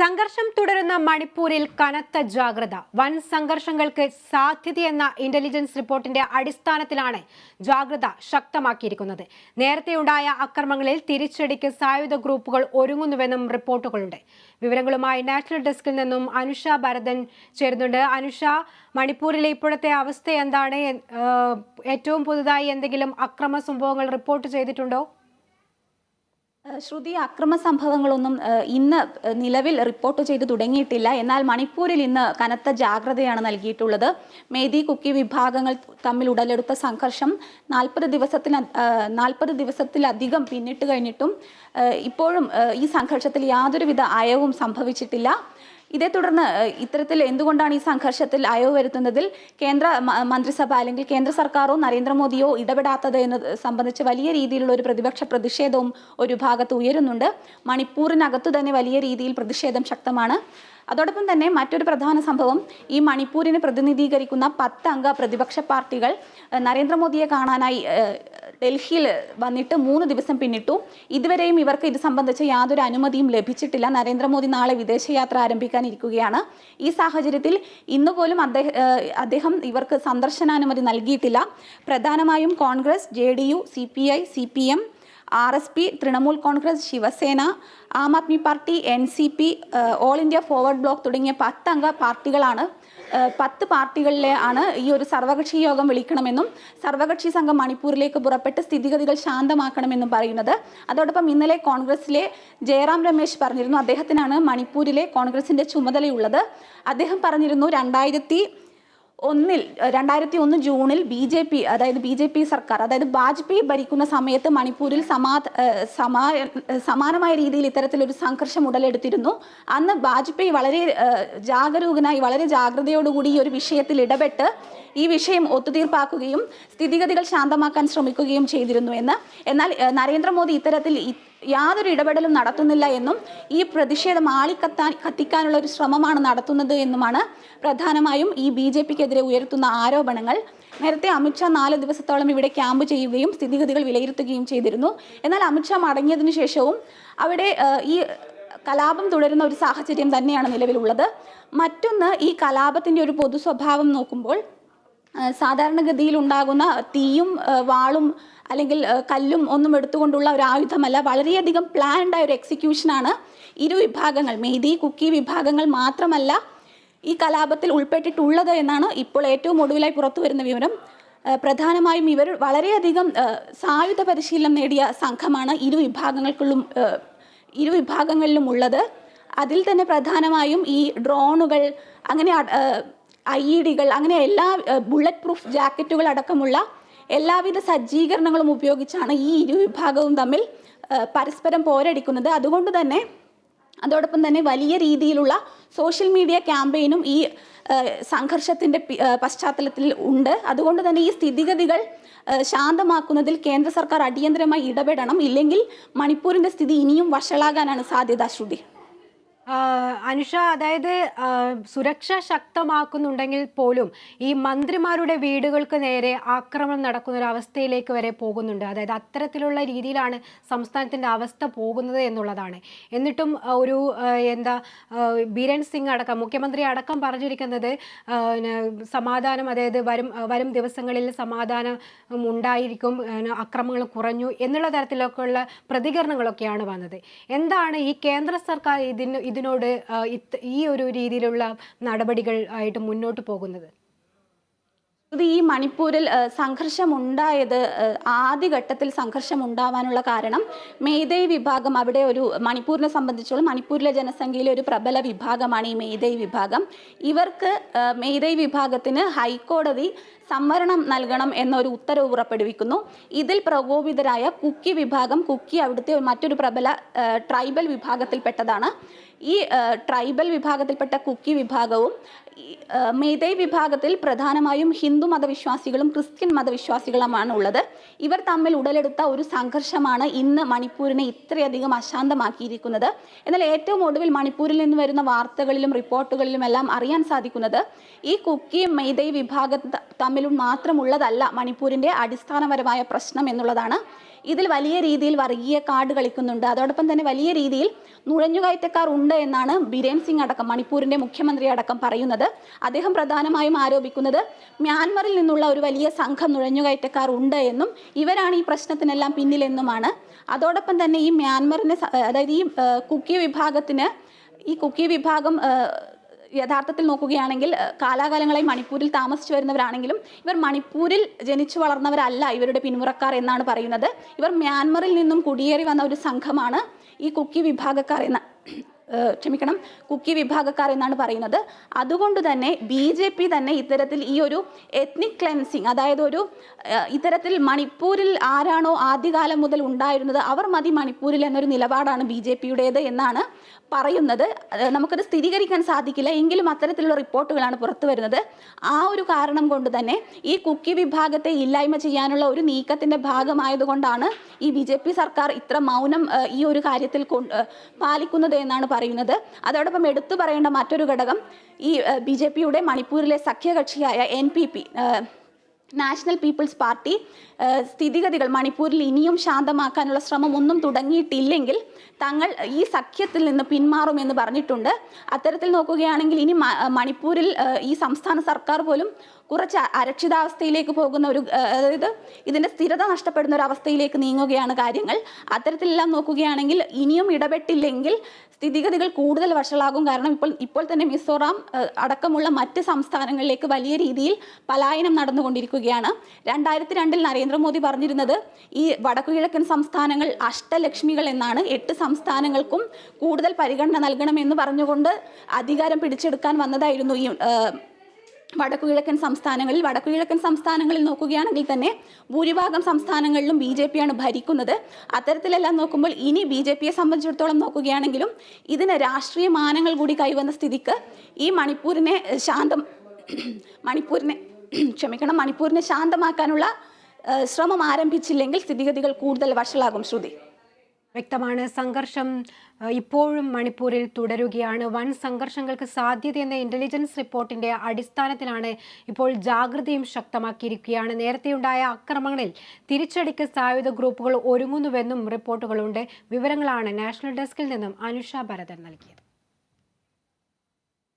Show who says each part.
Speaker 1: സംഘർഷം തുടരുന്ന മണിപ്പൂരിൽ കനത്ത ജാഗ്രത. വൻ സംഘർഷങ്ങൾക്ക് സാധ്യതയെന്ന ഇന്റലിജൻസ് റിപ്പോർട്ടിന്റെ അടിസ്ഥാനത്തിലാണ് ജാഗ്രത ശക്തമാക്കിയിരിക്കുന്നത്. നേരത്തെയുണ്ടായ ആക്രമണങ്ങളിൽ തിരിച്ചടിക്ക് സായുധ ഗ്രൂപ്പുകൾ ഒരുങ്ങുന്നുവെന്നും റിപ്പോർട്ടുകളുണ്ട്. വിവരങ്ങളുമായി നാഷണൽ ഡെസ്കിൽ നിന്നും അനുഷ ഭരതൻ ചേരുന്നുണ്ട്. അനുഷ, മണിപ്പൂരിലെ ഇപ്പോഴത്തെ അവസ്ഥ എന്താണ്? ഏറ്റവും പുതുതായി എന്തെങ്കിലും അക്രമ സംഭവങ്ങൾ റിപ്പോർട്ട് ചെയ്തിട്ടുണ്ടോ?
Speaker 2: ശ്രുതി, അക്രമ സംഭവങ്ങളൊന്നും ഇന്ന് നിലവിൽ റിപ്പോർട്ട് ചെയ്തു തുടങ്ങിയിട്ടില്ല. എന്നാൽ മണിപ്പൂരിൽ ഇന്ന് കനത്ത ജാഗ്രതയാണ് നൽകിയിട്ടുള്ളത്. മേധി കുക്കി വിഭാഗങ്ങൾ തമ്മിൽ ഉടലെടുത്ത സംഘർഷം 40 ദിവസത്തിലധികം പിന്നിട്ട് കഴിഞ്ഞിട്ടും ഇപ്പോഴും ഈ സംഘർഷത്തിൽ യാതൊരുവിധ അയവും സംഭവിച്ചിട്ടില്ല. ഇതേ തുടർന്ന് ഇത്തരത്തിൽ എന്തുകൊണ്ടാണ് ഈ സംഘർഷത്തിൽ അയവ് വരുത്തുന്നതിൽ കേന്ദ്ര മന്ത്രിസഭ അല്ലെങ്കിൽ കേന്ദ്ര സർക്കാരോ നരേന്ദ്രമോദിയോ ഇടപെടാത്തത് എന്നത് സംബന്ധിച്ച് വലിയ രീതിയിലുള്ള ഒരു പ്രതിപക്ഷ പ്രതിഷേധവും ഒരു ഭാഗത്ത് ഉയരുന്നുണ്ട്. മണിപ്പൂരിനകത്തു തന്നെ വലിയ രീതിയിൽ പ്രതിഷേധം ശക്തമാണ്. അതോടൊപ്പം തന്നെ മറ്റൊരു പ്രധാന സംഭവം, ഈ മണിപ്പൂരിനെ പ്രതിനിധീകരിക്കുന്ന 10 അംഗ പ്രതിപക്ഷ പാർട്ടികൾ നരേന്ദ്രമോദിയെ കാണാനായി ഡൽഹിയിൽ വന്നിട്ട് 3 ദിവസം പിന്നിട്ടു. ഇതുവരെയും ഇവർക്ക് ഇത് സംബന്ധിച്ച് യാതൊരു അനുമതിയും ലഭിച്ചിട്ടില്ല. നരേന്ദ്രമോദി നാളെ വിദേശയാത്ര ആരംഭിക്കാനിരിക്കുകയാണ്. ഈ സാഹചര്യത്തിൽ ഇന്നുപോലും അദ്ദേഹം ഇവർക്ക് സന്ദർശനാനുമതി നൽകിയിട്ടില്ല. പ്രധാനമായും Congress, JDU, CPI, CPM, RSP, Trinamool Congress, Shiv Sena, Aam Aadmi Party, NCP, All India Forward Bloc തുടങ്ങിയ 10 അംഗ പാർട്ടികളാണ് 10 പാർട്ടികളിലെ ആണ് ഈ ഒരു സർവകക്ഷി യോഗം വിളിക്കണമെന്നും സർവകക്ഷി സംഘം മണിപ്പൂരിലേക്ക് പുറപ്പെട്ട് സ്ഥിതിഗതികൾ ശാന്തമാക്കണമെന്നും പറയുന്നത്. അതോടൊപ്പം ഇന്നലെ കോൺഗ്രസിലെ ജയറാം രമേശ് പറഞ്ഞിരുന്നു, അദ്ദേഹത്തിനാണ് മണിപ്പൂരിലെ കോൺഗ്രസിന്റെ ചുമതലയുള്ളത്. അദ്ദേഹം പറഞ്ഞിരുന്നു 2001 ജൂണിൽ BJP സർക്കാർ, അതായത് വാജ്പേയി ഭരിക്കുന്ന സമയത്ത് മണിപ്പൂരിൽ സമാനമായ രീതിയിൽ ഇത്തരത്തിലൊരു സംഘർഷം ഉടലെടുത്തിരുന്നു. അന്ന് വാജ്പേയി വളരെ ജാഗരൂകനായി, വളരെ ജാഗ്രതയോടുകൂടി ഈ ഒരു വിഷയത്തിൽ ഇടപെട്ട് ഈ വിഷയം ഒത്തുതീർപ്പാക്കുകയും സ്ഥിതിഗതികൾ ശാന്തമാക്കാൻ ശ്രമിക്കുകയും ചെയ്തിരുന്നു എന്ന്. എന്നാൽ നരേന്ദ്രമോദി ഇത്തരത്തിൽ യാതൊരു ഇടപെടലും നടത്തുന്നില്ല എന്നും ഈ പ്രതിഷേധം കത്തിക്കാനുള്ള ഒരു ശ്രമമാണ് നടത്തുന്നത് എന്നുമാണ് പ്രധാനമായും ഈ BJPക്കെതിരെ ഉയർത്തുന്ന ആരോപണങ്ങൾ. നേരത്തെ അമിത്ഷാ 4 ദിവസത്തോളം ഇവിടെ ക്യാമ്പ് ചെയ്യുകയും സ്ഥിതിഗതികൾ വിലയിരുത്തുകയും ചെയ്തിരുന്നു. എന്നാൽ അമിത്ഷാ മടങ്ങിയതിനു ശേഷവും അവിടെ ഈ കലാപം തുടരുന്ന ഒരു സാഹചര്യം തന്നെയാണ് നിലവിലുള്ളത്. മറ്റൊന്ന്, ഈ കലാപത്തിൻ്റെ ഒരു പൊതു സ്വഭാവം നോക്കുമ്പോൾ സാധാരണഗതിയിൽ ഉണ്ടാകുന്ന തീയും വാളും അല്ലെങ്കിൽ കല്ലും ഒന്നും എടുത്തുകൊണ്ടുള്ള ഒരു ആയുധമല്ല, വളരെയധികം പ്ലാൻഡായ ഒരു എക്സിക്യൂഷനാണ് ഇരു വിഭാഗങ്ങൾ, മേധി കുക്കി വിഭാഗങ്ങൾ മാത്രമല്ല ഈ കലാപത്തിൽ ഉൾപ്പെട്ടിട്ടുള്ളത് എന്നാണ് ഇപ്പോൾ ഏറ്റവും ഒടുവിലായി പുറത്തു വരുന്ന വിവരം. പ്രധാനമായും ഇവർ വളരെയധികം സായുധ പരിശീലനം നേടിയ സംഘമാണ് ഇരു വിഭാഗങ്ങളിലും ഉള്ളത്. അതിൽ തന്നെ പ്രധാനമായും ഈ ഡ്രോണുകൾ, അങ്ങനെ IEDകൾ, അങ്ങനെ എല്ലാ ബുള്ളറ്റ് പ്രൂഫ് ജാക്കറ്റുകൾ അടക്കമുള്ള എല്ലാവിധ സജ്ജീകരണങ്ങളും ഉപയോഗിച്ചാണ് ഈ ഇരു വിഭാഗവും തമ്മിൽ പരസ്പരം പോരടിക്കുന്നത്. അതോടൊപ്പം തന്നെ വലിയ രീതിയിലുള്ള സോഷ്യൽ മീഡിയ ക്യാമ്പയിനും ഈ സംഘർഷത്തിൻ്റെ പശ്ചാത്തലത്തിൽ ഉണ്ട്. അതുകൊണ്ട് തന്നെ ഈ സ്ഥിതിഗതികൾ ശാന്തമാക്കുന്നതിൽ കേന്ദ്ര സർക്കാർ അടിയന്തരമായി ഇടപെടണം. ഇല്ലെങ്കിൽ മണിപ്പൂരിൻ്റെ സ്ഥിതി ഇനിയും വഷളാകാനാണ് സാധ്യത. ശ്രുതി,
Speaker 1: അനുഷ, അതായത് സുരക്ഷ ശക്തമാക്കുന്നുണ്ടെങ്കിൽ പോലും ഈ മന്ത്രിമാരുടെ വീടുകൾക്ക് നേരെ ആക്രമണം നടക്കുന്ന ഒരു അവസ്ഥയിലേക്ക് വരെ പോകുന്നുണ്ട്. അതായത് അത്തരത്തിലുള്ള രീതിയിലാണ് സംസ്ഥാനത്തിൻ്റെ അവസ്ഥ പോകുന്നത് എന്നുള്ളതാണ്. എന്നിട്ടും ഒരു ബീരൻ സിംഗ് അടക്കം, മുഖ്യമന്ത്രി അടക്കം പറഞ്ഞിരിക്കുന്നത് സമാധാനം, അതായത് വരും ദിവസങ്ങളിൽ സമാധാനം ഉണ്ടായിരിക്കും, അക്രമങ്ങൾ കുറഞ്ഞു എന്നുള്ള തരത്തിലൊക്കെയുള്ള പ്രതികരണങ്ങളൊക്കെയാണ് വന്നത്. എന്താണ് ഈ കേന്ദ്ര സർക്കാർ ഇതിനോട് ഈ ഒരു രീതിയിലുള്ള നടപടികൾ ആയിട്ട് മുന്നോട്ട് പോകുന്നത്?
Speaker 2: ഈ മണിപ്പൂരിൽ സംഘർഷമുണ്ടായത്, ആദ്യഘട്ടത്തിൽ സംഘർഷം ഉണ്ടാവാനുള്ള കാരണം മേധൈ വിഭാഗം, അവിടെ ഒരു മണിപ്പൂരിനെ സംബന്ധിച്ചോളം മണിപ്പൂരിലെ ജനസംഖ്യയിലെ ഒരു പ്രബല വിഭാഗമാണ് ഈ മേധൈ വിഭാഗം. ഇവർക്ക് മേധൈ വിഭാഗത്തിന് ഹൈക്കോടതി സംവരണം നൽകണം എന്നൊരു ഉത്തരവ് പുറപ്പെടുവിക്കുന്നു. ഇതിൽ പ്രകോപിതരായ കുക്കി വിഭാഗം, കുക്കി അവിടുത്തെ മറ്റൊരു പ്രബല ട്രൈബൽ വിഭാഗത്തിൽപ്പെട്ടതാണ്. ഈ ട്രൈബൽ വിഭാഗത്തിൽപ്പെട്ട കുക്കി വിഭാഗവും മേധൈ വിഭാഗത്തിൽ പ്രധാനമായും ഹിന്ദു മതവിശ്വാസികളും ക്രിസ്ത്യൻ മതവിശ്വാസികളുമാണ് ഉള്ളത്. ഇവർ തമ്മിൽ ഉടലെടുത്ത ഒരു സംഘർഷമാണ് ഇന്ന് മണിപ്പൂരിനെ ഇത്രയധികം അശാന്തമാക്കിയിരിക്കുന്നത്. എന്നാൽ ഏറ്റവും ഒടുവിൽ മണിപ്പൂരിൽ നിന്ന് വരുന്ന വാർത്തകളിലും റിപ്പോർട്ടുകളിലും എല്ലാം അറിയാൻ സാധിക്കുന്നത് ഈ കുക്കി മേധൈ വിഭാഗം തമ്മിലും മാത്രമുള്ളതല്ല മണിപ്പൂരിൻ്റെ അടിസ്ഥാനപരമായ പ്രശ്നം എന്നുള്ളതാണ്. ഇതിൽ വലിയ രീതിയിൽ വർഗീയ കാർഡ് കളിക്കുന്നുണ്ട്. അതോടൊപ്പം തന്നെ വലിയ രീതിയിൽ നുഴഞ്ഞുകയറ്റക്കാർ ഉണ്ട് എന്നാണ് ബിരേൻ സിംഗ് അടക്കം മണിപ്പൂരിന്റെ മുഖ്യമന്ത്രി അടക്കം പറയുന്നത്. അദ്ദേഹം പ്രധാനമായും ആരോപിക്കുന്നത് മ്യാൻമറിൽ നിന്നുള്ള ഒരു വലിയ സംഘം നുഴഞ്ഞുകയറ്റക്കാർ ഉണ്ട് എന്നും ഇവരാണ് ഈ പ്രശ്നത്തിനെല്ലാം പിന്നിലെന്നുമാണ്. അതോടൊപ്പം തന്നെ ഈ മ്യാൻമറിനെ അതായത് ഈ കുക്കി വിഭാഗം യഥാർത്ഥത്തിൽ നോക്കുകയാണെങ്കിൽ കാലാകാലങ്ങളായി മണിപ്പൂരിൽ താമസിച്ചു വരുന്നവരാണെങ്കിലും ഇവർ മണിപ്പൂരിൽ ജനിച്ചു വളർന്നവരല്ല ഇവരുടെ പിന്മുറക്കാർ എന്നാണ് പറയുന്നത്. ഇവർ മ്യാൻമറിൽ നിന്നും കുടിയേറി വന്ന ഒരു സംഘമാണ് ഈ കുക്കി വിഭാഗക്കാർ എന്നാണ് പറയുന്നത്. അതുകൊണ്ട് തന്നെ BJP തന്നെ ഇത്തരത്തിൽ ഈ ഒരു എത്നിക് ക്ലെൻസിങ്, അതായത് ഇത്തരത്തിൽ മണിപ്പൂരിൽ ആരാണോ ആദ്യകാലം മുതൽ ഉണ്ടായിരുന്നത് അവർ മതി മണിപ്പൂരിൽ എന്നൊരു നിലപാടാണ് BJPയുടേത് എന്നാണ് പറയുന്നത്. നമുക്കത് സ്ഥിരീകരിക്കാൻ സാധിക്കില്ല, എങ്കിലും അത്തരത്തിലുള്ള റിപ്പോർട്ടുകളാണ് പുറത്തു വരുന്നത്. ആ ഒരു കാരണം കൊണ്ട് തന്നെ ഈ കുക്കി വിഭാഗത്തെ ഇല്ലായ്മ ചെയ്യാനുള്ള ഒരു നീക്കത്തിന്റെ ഭാഗമായതുകൊണ്ടാണ് ഈ BJP സർക്കാർ ഇത്ര മൗനം ഈ ഒരു കാര്യത്തിൽ പാലിക്കുന്നത് എന്നാണ് പറയുന്നത്. അതോടൊപ്പം എടുത്തു പറയേണ്ട മറ്റൊരു ഘടകം ഈ BJPയുടെ മണിപ്പൂരിലെ സഖ്യകക്ഷിയായ NPP നാഷണൽ പീപ്പിൾസ് പാർട്ടി സ്ഥിതിഗതികൾ മണിപ്പൂരിൽ ഇനിയും ശാന്തമാക്കാനുള്ള ശ്രമം ഒന്നും തുടങ്ങിയിട്ടില്ലെങ്കിൽ തങ്ങൾ ഈ സഖ്യത്തിൽ നിന്ന് പിന്മാറുമെന്ന് പറഞ്ഞിട്ടുണ്ട്. അത്തരത്തിൽ നോക്കുകയാണെങ്കിൽ ഇനി മണിപ്പൂരിൽ ഈ സംസ്ഥാന സർക്കാർ പോലും കുറച്ച് അരക്ഷിതാവസ്ഥയിലേക്ക് പോകുന്ന അതായത് ഇതിൻ്റെ സ്ഥിരത നഷ്ടപ്പെടുന്ന ഒരു അവസ്ഥയിലേക്ക് നീങ്ങുകയാണ് കാര്യങ്ങൾ. അത്തരത്തിലെല്ലാം നോക്കുകയാണെങ്കിൽ ഇനിയും ഇടപെട്ടില്ലെങ്കിൽ സ്ഥിതിഗതികൾ കൂടുതൽ വഷളാകും. കാരണം ഇപ്പോൾ തന്നെ മിസോറാം അടക്കമുള്ള മറ്റ് സംസ്ഥാനങ്ങളിലേക്ക് വലിയ രീതിയിൽ പലായനം നടന്നുകൊണ്ടിരിക്കുകയാണ്. 2002 നരേന്ദ്രമോദി പറഞ്ഞിരുന്നത് ഈ വടക്കുകിഴക്കൻ സംസ്ഥാനങ്ങൾ അഷ്ടലക്ഷ്മികൾ എന്നാണ്. 8 സംസ്ഥാനങ്ങൾക്കും കൂടുതൽ പരിഗണന നൽകണമെന്ന് പറഞ്ഞുകൊണ്ട് അധികാരം പിടിച്ചെടുക്കാൻ വന്നതായിരുന്നു ഈ വടക്കുകിഴക്കൻ സംസ്ഥാനങ്ങളിൽ നോക്കുകയാണെങ്കിൽ തന്നെ ഭൂരിഭാഗം സംസ്ഥാനങ്ങളിലും BJPയാണ് ഭരിക്കുന്നത്. അത്തരത്തിലെല്ലാം നോക്കുമ്പോൾ ഇനി BJPയെ സംബന്ധിച്ചിടത്തോളം നോക്കുകയാണെങ്കിലും ഇതിന് രാഷ്ട്രീയ മാനങ്ങൾ കൂടി കൈവന്ന സ്ഥിതിക്ക് ഈ മണിപ്പൂരിനെ ശാന്തമാക്കാനുള്ള ശ്രമം ആരംഭിച്ചില്ലെങ്കിൽ സ്ഥിതിഗതികൾ കൂടുതൽ വഷളാകും. ശ്രുതി,
Speaker 1: വ്യക്തമാണ്. സംഘർഷം ഇപ്പോഴും മണിപ്പൂരിൽ തുടരുകയാണ്. വൻ സംഘർഷങ്ങൾക്ക് സാധ്യതയെന്ന ഇന്റലിജൻസ് റിപ്പോർട്ടിന്റെ അടിസ്ഥാനത്തിലാണ് ഇപ്പോൾ ജാഗ്രതയും ശക്തമാക്കിയിരിക്കുകയാണ്. നേരത്തെയുണ്ടായ ആക്രമണങ്ങളിൽ തിരിച്ചടിക്ക് സായുധ ഗ്രൂപ്പുകൾ ഒരുങ്ങുന്നുവെന്നും റിപ്പോർട്ടുകളുണ്ട്. വിവരങ്ങളാണ് നാഷണൽ ഡെസ്കിൽ നിന്നും അനുഷ ഭരതൻ നൽകിയത്.